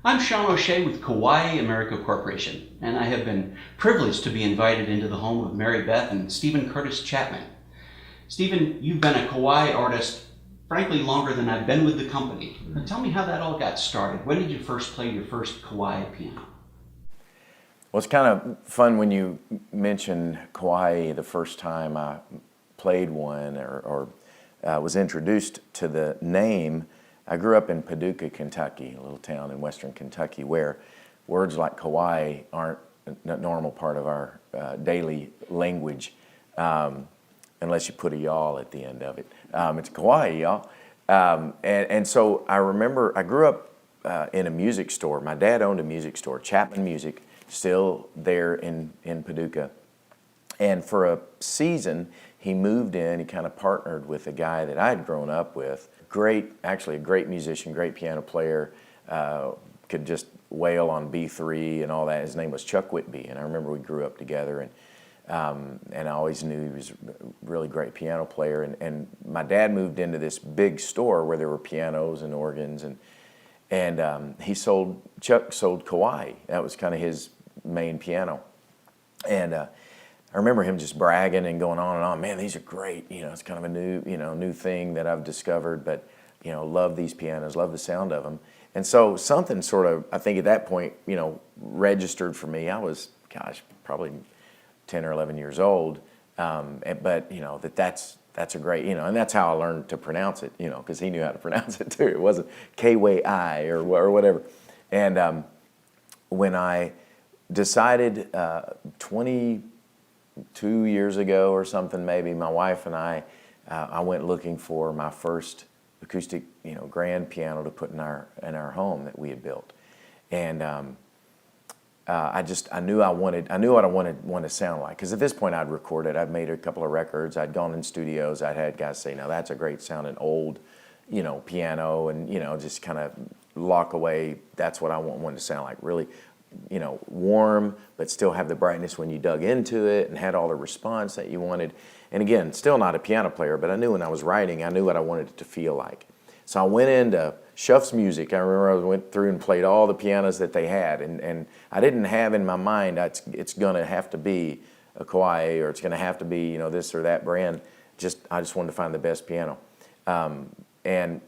I'm Sean O'Shea with Kawai America Corporation, and I have been privileged to be invited into the home of Mary Beth and Stephen Curtis Chapman. Stephen, you've been a Kawai artist, frankly, longer than I've been with the company. Now, tell me how that all got started. When did you first play your first Kawai piano? Well, it's kind of fun when you mention Kawai the first time I played one or was introduced to the name. I grew up in Paducah, Kentucky, a little town in western Kentucky where words like Kawai aren't a normal part of our daily language unless you put a y'all at the end of it. It's Kawai, y'all. And so I remember I grew up in a music store. My dad owned a music store, Chapman Music, still there in Paducah. And for a season, he moved in, he kind of partnered with a guy that I had grown up with. Actually a great musician, great piano player, could just wail on B3 and all that. His name was Chuck Whitby, and I remember we grew up together, and I always knew he was a really great piano player. And my dad moved into this big store where there were pianos and organs, and Chuck sold Kawai. That was kind of his main piano. And I remember him just bragging and going on and on. Man, these are great. You know, it's kind of a new thing that I've discovered. But love these pianos, love the sound of them. And so something sort of, I think at that point, registered for me. I was, probably 10 or 11 years old. But that's a great, and that's how I learned to pronounce it. Because he knew how to pronounce it too. It wasn't K-W-I or whatever. And when I decided 22 years ago or something, maybe, my wife and I went looking for my first acoustic, grand piano to put in our home that we had built, and I knew what I wanted to sound like. Because at this point, I'd recorded, I'd made a couple of records, I'd gone in studios, I'd had guys say, "Now that's a great sounding old, piano," and just kind of lock away. That's what I want one to sound like, really. Warm, but still have the brightness when you dug into it and had all the response that you wanted. And again, still not a piano player, but I knew when I was writing, I knew what I wanted it to feel like. So I went into Schuff's Music. I remember I went through and played all the pianos that they had, and I didn't have in my mind it's going to have to be a Kawai or it's going to have to be this or that brand. I just wanted to find the best piano, and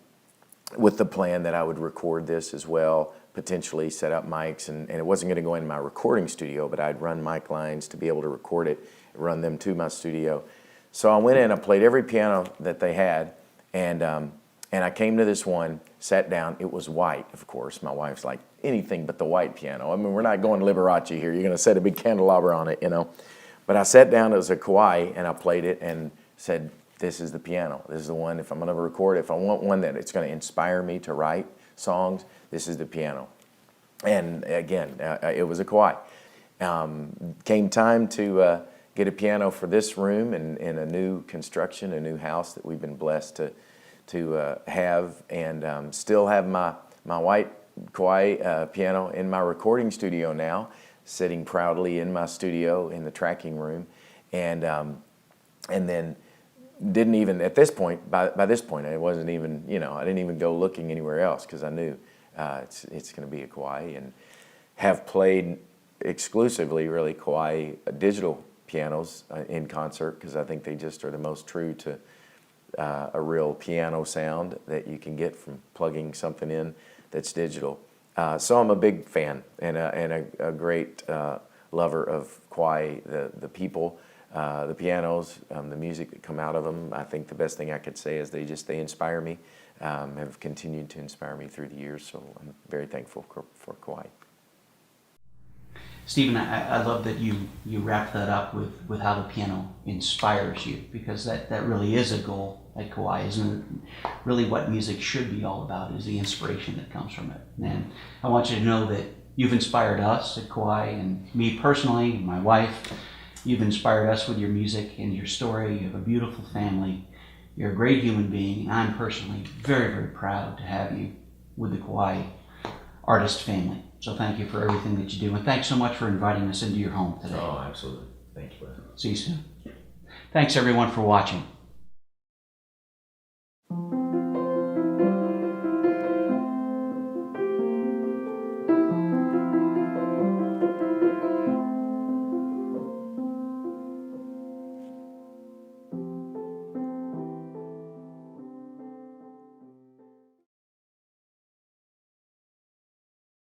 with the plan that I would record this as well, potentially set up mics, and it wasn't going to go in my recording studio, but I'd run mic lines to be able to record it, run them to my studio. So I went in, I played every piano that they had, and I came to this one, sat down. It was white, of course. My wife's like, anything but the white piano. I mean, we're not going Liberace here. You're going to set a big candelabra on it, But I sat down, it was a Kawai, and I played it and said, this is the piano. This is the one, if I'm going to record it, if I want one that it's going to inspire me to write songs, this is the piano. And again, it was a Kawai. Came time to get a piano for this room in a new construction, a new house that we've been blessed to have, and still have my white Kawai piano in my recording studio now, sitting proudly in my studio in the tracking room, and then didn't even, at this point, by this point, it wasn't even, I didn't even go looking anywhere else because I knew it's going to be a Kawai, and have played exclusively, really, Kawai digital pianos in concert because I think they just are the most true to a real piano sound that you can get from plugging something in that's digital. So I'm a big fan and a great lover of Kawai, the people, the pianos, the music that come out of them. I think the best thing I could say is they inspire me, have continued to inspire me through the years, so I'm very thankful for Kawai. Stephen, I love that you wrap that up with how the piano inspires you, because that really is a goal at Kawai, isn't it? Really what music should be all about is the inspiration that comes from it. And I want you to know that you've inspired us at Kawai, and me personally, my wife. You've inspired us with your music and your story. You have a beautiful family. You're a great human being, and I'm personally very, very proud to have you with the Kawai artist family. So thank you for everything that you do, and thanks so much for inviting us into your home today. Oh, absolutely. Thank you, brother. See you soon. Thanks everyone for watching.